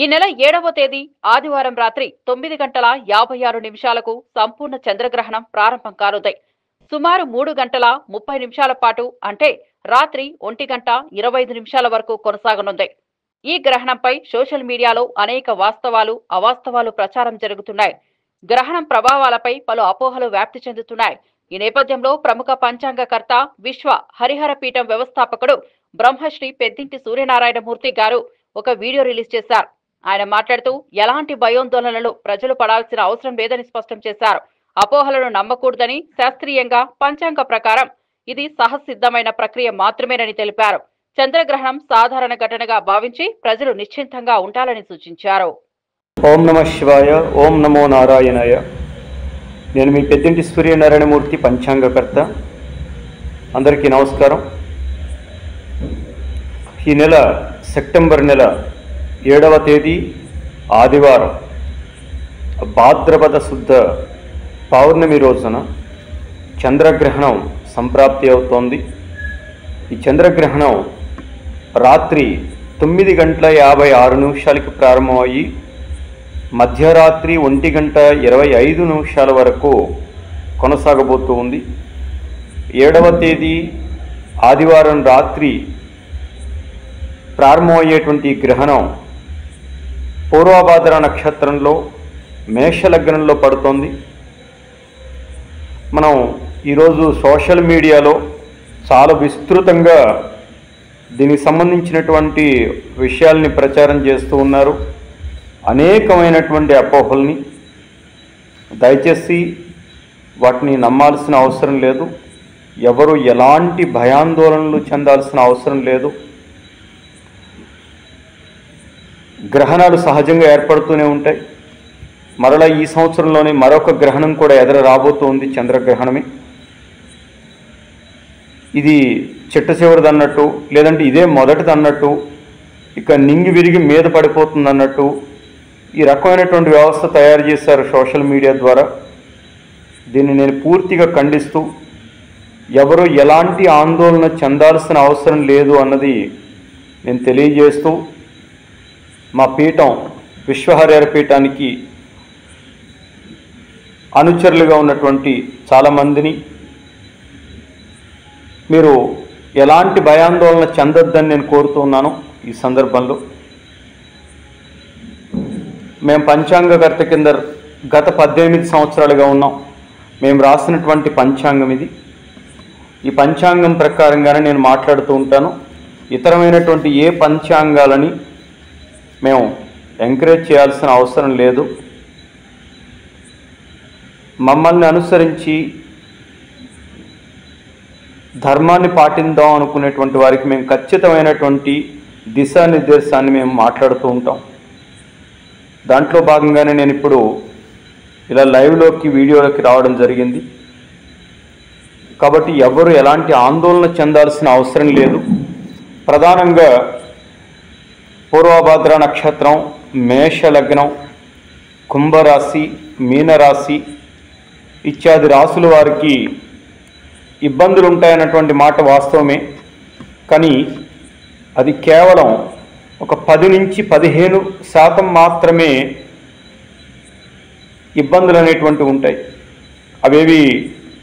ఈ నెల 7వ తేదీ ఆదివారం రాత్రి 9:56 సంపూర్ణ చంద్రగ్రహణం ప్రారంభం కానుంది. సుమారు 3 గంటల 30 నిమిషాల పాటు అంటే రాత్రి 1:25 వరకు కొనసాగనుంది. ఈ గ్రహణంపై సోషల్ మీడియాలో అనేక వాస్తవాలు, అవాస్తవాలు ప్రచారం జరుగుతున్నాయి. గ్రహణం ప్రభావాలపై పలు అపోహలు వ్యాప్తి చెందుతున్నాయి. ఈ నేపథ్యంలో ప్రముఖ పంచాంగకర్త, విశ్వ హరిహర పీఠం వ్యవస్థాపకుడు బ్రహ్మశ్రీ పెద్దింటి సూర్యనారాయణమూర్తి గారు ఒక వీడియో రిలీజ్ చేశారు. ఆయన మాట్లాడుతూ ఎలాంటి భయోందోళనలు ప్రజలు పడాల్సిన అవసరం లేదని స్పష్టం చేశారు. అపోహలను నమ్మకూడదని, శాస్త్రీయంగా పంచాంగ ప్రకారం ఇది సహసిద్ధమైన ప్రక్రియ మాత్రమేనని తెలిపారు. చంద్రగ్రహణం సాధారణ ఘటనగా భావించి ప్రజలు నిశ్చింతంగా ఉండాలని సూచించారు. ఓం నమ శివాయ, ఓం నమో నారాయణాయ. నేను మీ పెద్దింటి సూర్యనారాయణమూర్తి, పంచాంగకర్త. అందరికీ నమస్కారం. ఈ నెల సెప్టెంబర్ నెల 7వ తేదీ ఆదివారం భాద్రపద శుద్ధ పౌర్ణమి రోజున చంద్రగ్రహణం సంప్రాప్తి అవుతోంది. ఈ చంద్రగ్రహణం రాత్రి 9:56 ప్రారంభమయ్యి మధ్యరాత్రి 1:25 వరకు కొనసాగబోతూ ఉంది. 7వ తేదీ ఆదివారం రాత్రి ప్రారంభమయ్యేటువంటి గ్రహణం పూర్వభాద్ర నక్షత్రంలో మేషలగ్నంలో పడుతోంది. మనం ఈరోజు సోషల్ మీడియాలో చాలా విస్తృతంగా దీనికి సంబంధించినటువంటి విషయాల్ని ప్రచారం చేస్తూ ఉన్నారు. అనేకమైనటువంటి అపోహల్ని. దయచేసి వాటిని నమ్మాల్సిన అవసరం లేదు. ఎవరు ఎలాంటి భయాందోళనలు చెందాల్సిన అవసరం లేదు. గ్రహణాలు సహజంగా ఏర్పడుతూనే ఉంటాయి. మరలా ఈ సంవత్సరంలోనే మరొక గ్రహణం కూడా ఎదుర రాబోతుంది, చంద్రగ్రహణమే. ఇది చిట్ట చివరిది అన్నట్టు, లేదంటే ఇదే మొదటిది అన్నట్టు, ఇక నింగి విరిగి మీద పడిపోతుంది అన్నట్టు ఈ రకమైనటువంటి వ్యవస్థ తయారు చేశారు సోషల్ మీడియా ద్వారా. దీన్ని నేను పూర్తిగా ఖండిస్తూ, ఎవరు ఎలాంటి ఆందోళన చెందాల్సిన అవసరం లేదు అన్నది నేను తెలియజేస్తూ, మా పీఠం విశ్వహరిహర పీఠానికి అనుచరులుగా ఉన్నటువంటి చాలామందిని మీరు ఎలాంటి భయాందోళన చెందొద్దని నేను కోరుతున్నాను. ఈ సందర్భంలో మేము పంచాంగకర్త కింద గత 18 సంవత్సరాలుగా ఉన్నాం. మేము రాసినటువంటి పంచాంగం ఇది. ఈ పంచాంగం ప్రకారంగానే నేను మాట్లాడుతూ ఉంటాను. ఇతరమైనటువంటి ఏ పంచాంగాలని మేము ఎంకరేజ్ చేయాల్సిన అవసరం లేదు. మమ్మల్ని అనుసరించి ధర్మాన్ని పాటిద్దాం అనుకునేటువంటి వారికి మేము ఖచ్చితమైనటువంటి దిశానిర్దేశాన్ని మేము మాట్లాడుతూ ఉంటాం. దాంట్లో భాగంగానే నేను ఇప్పుడు ఇలా లైవ్లోకి, వీడియోలోకి రావడం జరిగింది. కాబట్టి ఎవరు ఎలాంటి ఆందోళన చెందాల్సిన అవసరం లేదు. ప్రధానంగా పూర్వభాద్ర నక్షత్రం, మేషలగ్నం, కుంభరాశి, మీనరాశి ఇత్యాది రాశుల వారికి ఇబ్బందులు ఉంటాయన్నటువంటి మాట వాస్తవమే. కానీ అది కేవలం ఒక 10 నుంచి 15% మాత్రమే ఇబ్బందులు అనేటువంటివి ఉంటాయి. అవేవి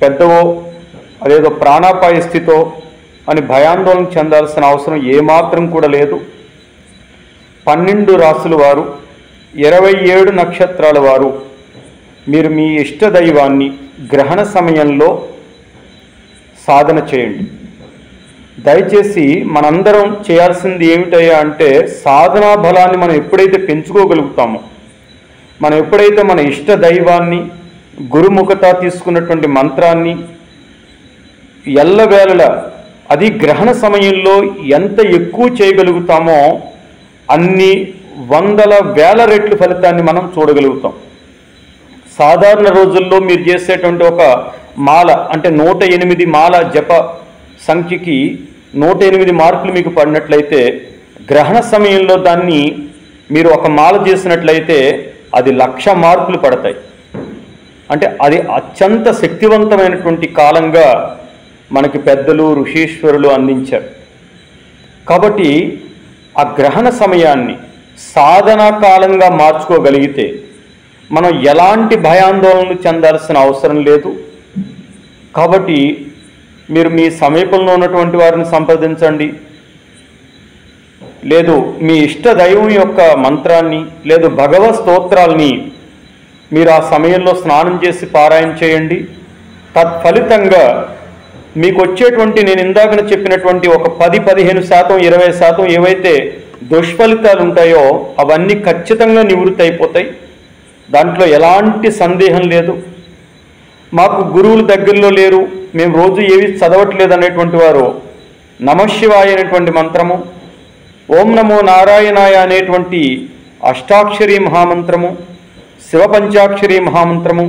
పెద్దవో, అదేదో ప్రాణాపాయ స్థితో అని భయాందోళన చెందాల్సిన అవసరం ఏమాత్రం కూడా లేదు. 12 రాశుల వారు, 27 నక్షత్రాల వారు మీరు మీ ఇష్టదైవాన్ని గ్రహణ సమయంలో సాధన చేయండి. దయచేసి మనందరం చేయాల్సింది ఏమిటయ్యా అంటే, సాధనా బలాన్ని మనం ఎప్పుడైతే పెంచుకోగలుగుతామో, మనం ఎప్పుడైతే మన ఇష్ట దైవాన్ని, గురుముఖత తీసుకున్నటువంటి మంత్రాన్ని ఎల్లవేళలా, అది గ్రహణ సమయంలో ఎంత ఎక్కువ చేయగలుగుతామో అన్ని వందల వేల రెట్లు ఫలితాన్ని మనం చూడగలుగుతాం. సాధారణ రోజుల్లో మీరు చేసేటువంటి ఒక మాల అంటే 108 మాల జప సంఖ్యకి 108 మార్కులు మీకు పడినట్లయితే, గ్రహణ సమయంలో దాన్ని మీరు ఒక మాల చేసినట్లయితే అది 1,00,000 మార్కులు పడతాయి. అంటే అది అత్యంత శక్తివంతమైనటువంటి కాలంగా మనకి పెద్దలు, ఋషీశ్వరులు అందించారు. కాబట్టి ఆ గ్రహణ సమయాన్ని సాధనా కాలంగా మార్చుకోగలిగితే మనం ఎలాంటి భయాందోళనలు చెందాల్సిన అవసరం లేదు. కాబట్టి మీరు మీ సమీపంలో ఉన్నటువంటి వారిని సంప్రదించండి, లేదు మీ ఇష్ట దైవం యొక్క మంత్రాన్ని లేదు భగవత్ స్తోత్రాల్ని మీరు ఆ సమయంలో స్నానం చేసి పారాయణ చేయండి. తత్ఫలితంగా మీకు వచ్చేటువంటి నేను ఇందాకన చెప్పినటువంటి ఒక 10-15%, 20% ఏవైతే దుష్ఫలితాలు ఉంటాయో అవన్నీ ఖచ్చితంగా నివృత్తి అయిపోతాయి. దాంట్లో ఎలాంటి సందేహం లేదు. మాకు గురువులు దగ్గరలో లేరు, మేము రోజు ఏవి చదవట్లేదు అనేటువంటి వారు నమశివాయ అనేటువంటి మంత్రము, ఓం నమో నారాయణాయ అనేటువంటి అష్టాక్షరీ మహామంత్రము, శివ పంచాక్షరీ మహామంత్రము,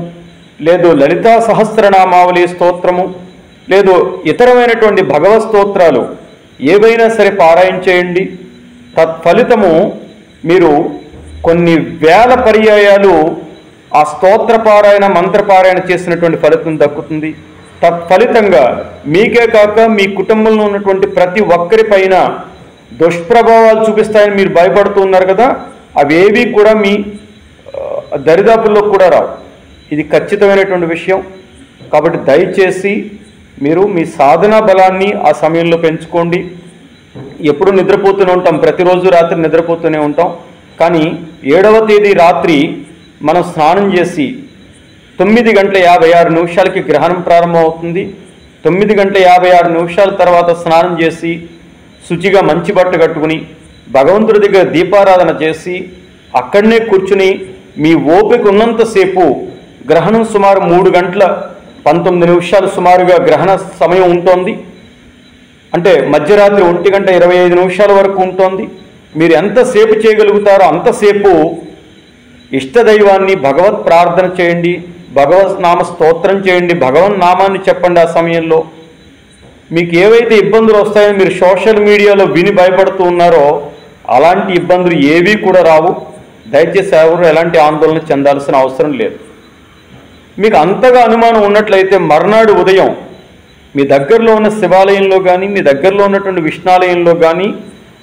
లేదు లలితా సహస్రనామావళి స్తోత్రము, లేదు ఇతరమైనటువంటి భగవత్ స్తోత్రాలు ఏవైనా సరే పారాయణ చేయండి. తత్ఫలితము మీరు కొన్ని వేల పర్యాయాలు ఆ స్తోత్ర పారాయణ మంత్రపారాయణ చేసినటువంటి ఫలితం దక్కుతుంది. తత్ఫలితంగా మీకే కాక మీ కుటుంబంలో ఉన్నటువంటి ప్రతి ఒక్కరిపైన దుష్ప్రభావాలు చూపిస్తాయని మీరు భయపడుతూ ఉన్నారు కదా, అవేవి కూడా మీ దరిదాపుల్లో కూడా రావు. ఇది ఖచ్చితమైనటువంటి విషయం. కాబట్టి దయచేసి మీరు మీ సాధనా బలాన్ని ఆ సమయంలో పెంచుకోండి. ఎప్పుడు నిద్రపోతూనే ఉంటాం, ప్రతిరోజు రాత్రి నిద్రపోతూనే ఉంటాం. కానీ 7వ తేదీ రాత్రి మనం స్నానం చేసి 9:56 గ్రహణం ప్రారంభం అవుతుంది. 9:56 తర్వాత స్నానం చేసి శుచిగా మంచి బట్ట కట్టుకుని భగవంతుడి దగ్గర దీపారాధన చేసి అక్కడనే కూర్చుని మీ ఓపిక ఉన్నంతసేపు గ్రహణం సుమారు 3:19 సుమారుగా గ్రహణ సమయం ఉంటుంది. అంటే మధ్యరాత్రి 1:25 వరకు ఉంటుంది. మీరు ఎంతసేపు చేయగలుగుతారో అంతసేపు ఇష్టదైవాన్ని భగవత్ ప్రార్థన చేయండి, భగవత్ నామ స్తోత్రం చేయండి, భగవన్ నామాన్ని చెప్పండి. ఆ సమయంలో మీకు ఏవైతే ఇబ్బందులు వస్తాయో మీరు సోషల్ మీడియాలో విని భయపడుతూ ఉన్నారో అలాంటి ఇబ్బందులు ఏవీ కూడా రావు. దయచేసి ఎవరు ఎలాంటి ఆందోళన చెందాల్సిన అవసరం లేదు. మీకు అంతగా అనుమానం ఉన్నట్లయితే మర్నాడు ఉదయం మీ దగ్గరలో ఉన్న శివాలయంలో కానీ మీ దగ్గరలో ఉన్నటువంటి విష్ణాలయంలో కానీ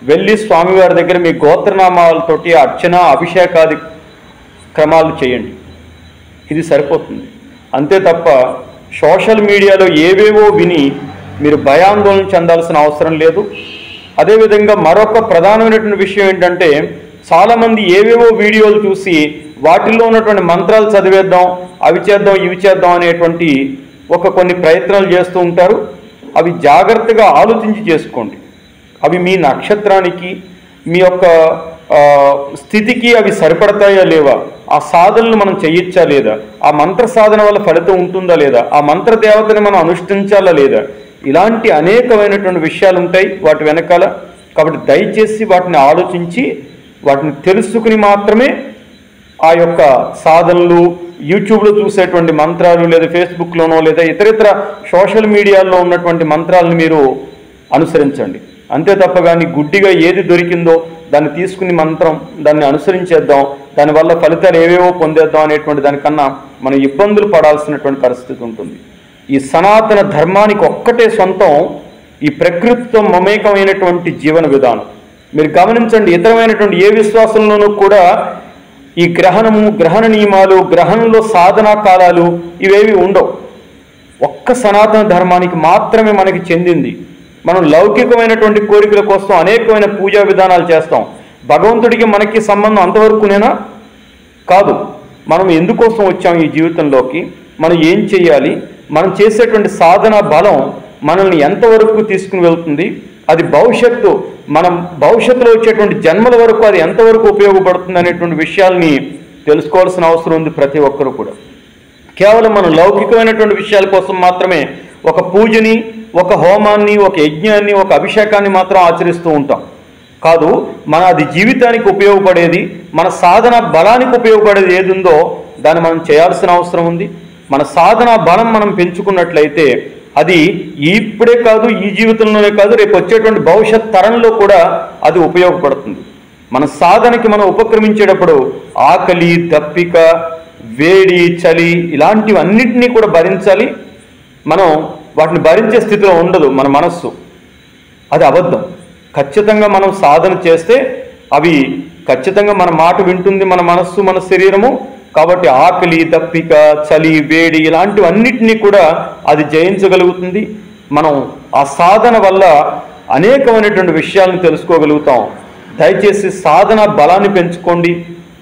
వెళ్ళి స్వామివారి దగ్గర మీ గోత్రనామాలతోటి అర్చన అభిషేకాది క్రమాలు చేయండి. ఇది సరిపోతుంది. అంతే తప్ప సోషల్ మీడియాలో ఏవేవో విని మీరు భయాందోళన చెందాల్సిన అవసరం లేదు. అదేవిధంగా మరొక ప్రధానమైనటువంటి విషయం ఏంటంటే చాలామంది ఏవేవో వీడియోలు చూసి వాటిల్లో ఉన్నటువంటి మంత్రాలు చదివేద్దాం, అవి చేద్దాం, ఇవి చేద్దాం అనేటువంటి కొన్ని ప్రయత్నాలు చేస్తూ ఉంటారు. అవి జాగ్రత్తగా ఆలోచించి చేసుకోండి. అవి మీ నక్షత్రానికి మీ యొక్క స్థితికి అవి సరిపడతాయా లేవా, ఆ సాధనలు మనం చేయొచ్చా లేదా, ఆ మంత్ర సాధన వల్ల ఫలితం ఉంటుందా లేదా, ఆ మంత్ర దేవతని మనం అనుష్ఠించాలా లేదా, ఇలాంటి అనేకమైనటువంటి విషయాలు ఉంటాయి వాటి వెనకాల. కాబట్టి దయచేసి వాటిని ఆలోచించి వాటిని తెలుసుకుని మాత్రమే ఆ యొక్క సాధనలు యూట్యూబ్లో చూసేటువంటి మంత్రాలు లేదా ఫేస్బుక్లోనో లేదా ఇతరితర సోషల్ మీడియాలో ఉన్నటువంటి మంత్రాలను మీరు అనుసరించండి. అంతే తప్ప కానీ గుడ్డిగా ఏది దొరికిందో దాన్ని తీసుకుని మంత్రం దాన్ని అనుసరించేద్దాం, దానివల్ల ఫలితాలు ఏవేవో పొందేద్దాం అనేటువంటి దానికన్నా మనం ఇబ్బందులు పడాల్సినటువంటి పరిస్థితి ఉంటుంది. ఈ సనాతన ధర్మానికి ఒక్కటే సొంతం ఈ ప్రకృతితో మమేకమైనటువంటి జీవన విధానం. మీరు గమనించండి, ఇతరమైనటువంటి ఏ విశ్వాసంలోనూ కూడా ఈ గ్రహణము, గ్రహణ నియమాలు, గ్రహణంలో సాధనా కాలాలు ఇవేవి ఉండవు. ఒక్క సనాతన ధర్మానికి మాత్రమే మనకి చెందింది. మనం లౌకికమైనటువంటి కోరికల కోసం అనేకమైన పూజా విధానాలు చేస్తాం. భగవంతుడికి మనకి సంబంధం అంతవరకునేనా? కాదు. మనం ఎందుకోసం వచ్చాం ఈ జీవితంలోకి, మనం ఏం చేయాలి, మనం చేసేటువంటి సాధన బలం మనల్ని ఎంతవరకు తీసుకుని వెళ్తుంది, అది మనం భవిష్యత్తులో వచ్చేటువంటి జన్మల వరకు అది ఎంతవరకు ఉపయోగపడుతుంది అనేటువంటి విషయాల్ని తెలుసుకోవాల్సిన అవసరం ఉంది ప్రతి ఒక్కరూ కూడా. కేవలం మనం లౌకికమైనటువంటి విషయాల కోసం మాత్రమే ఒక పూజని, ఒక హోమాన్ని, ఒక యజ్ఞాన్ని, ఒక అభిషేకాన్ని మాత్రం ఆచరిస్తూ ఉంటాం. కాదు, అది జీవితానికి ఉపయోగపడేది, మన సాధన బలానికి ఉపయోగపడేది ఏది ఉందో దాన్ని మనం చేయాల్సిన అవసరం ఉంది. మన సాధన బలం మనం పెంచుకున్నట్లయితే అది ఇప్పుడే కాదు, ఈ జీవితంలోనే కాదు, రేపు వచ్చేటువంటి భవిష్యత్ తరంలో కూడా అది ఉపయోగపడుతుంది. మన సాధనకి మనం ఉపక్రమించేటప్పుడు ఆకలి, దప్పిక, వేడి, చలి ఇలాంటివన్నింటినీ కూడా భరించాలి. మనం వాటిని భరించే స్థితిలో ఉండదు మన మనస్సు. అది అబద్ధం. ఖచ్చితంగా మనం సాధన చేస్తే అవి ఖచ్చితంగా మన మాట వింటుంది మన మనస్సు, మన శరీరము. కాబట్టి ఆకలి, దప్పిక, చలి, వేడి ఇలాంటివన్నిటినీ కూడా అది జయించగలుగుతుంది. మనం ఆ సాధన వల్ల అనేకమైనటువంటి విషయాలను తెలుసుకోగలుగుతాం. దయచేసి సాధన బలాన్ని పెంచుకోండి.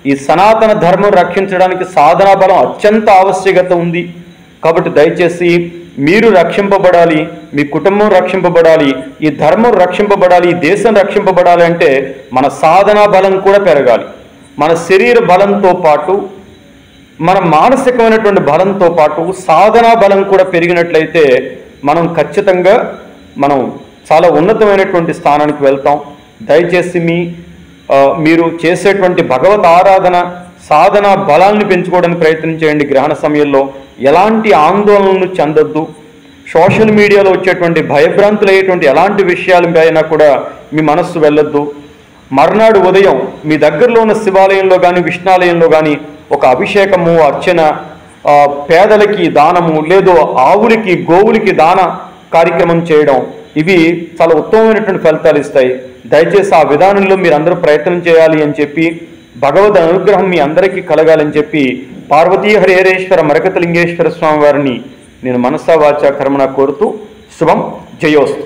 ఈ సనాతన ధర్మం రక్షించడానికి సాధనా బలం అత్యంత ఆవశ్యకత ఉంది. కాబట్టి దయచేసి మీరు రక్షింపబడాలి, మీ కుటుంబం రక్షింపబడాలి, ఈ ధర్మం రక్షింపబడాలి, ఈ దేశం రక్షింపబడాలి అంటే మన సాధనా బలం కూడా పెరగాలి. మన శరీర బలంతో పాటు మన మానసికమైనటువంటి బలంతో పాటు సాధనా బలం కూడా పెరిగినట్లయితే మనం ఖచ్చితంగా చాలా ఉన్నతమైనటువంటి స్థానానికి వెళ్తాం. దయచేసి మీరు చేసేటువంటి భగవత్ ఆరాధన సాధన బలాన్ని పెంచుకోవడానికి ప్రయత్నం చేయండి. గ్రహణ సమయంలో ఎలాంటి ఆందోళనలు చెందొద్దు. సోషల్ మీడియాలో వచ్చేటువంటి భయభ్రాంతులు అయ్యేటువంటి ఎలాంటి విషయాలపైనా కూడా మీ మనస్సు వెళ్ళొద్దు. మర్నాడు ఉదయం మీ దగ్గరలో ఉన్న శివాలయంలో కానీ విష్ణాలయంలో కానీ ఒక అభిషేకము, అర్చన, పేదలకి దానము, లేదో ఆవులకి గోవులకి దాన కార్యక్రమం చేయడం, ఇవి చాలా ఉత్తమమైనటువంటి ఫలితాలు ఇస్తాయి. దయచేసి ఆ విధానంలో మీరందరూ ప్రయత్నం చేయాలి అని చెప్పి, భగవద్ అనుగ్రహం మీ అందరికీ కలగాలని చెప్పి పార్వతీ హరిహరేశ్వర మరకతలింగేశ్వర స్వామి వారిని నేను మనసా వాచా కర్మణ కోరుతూ శుభం. జయోస్తు.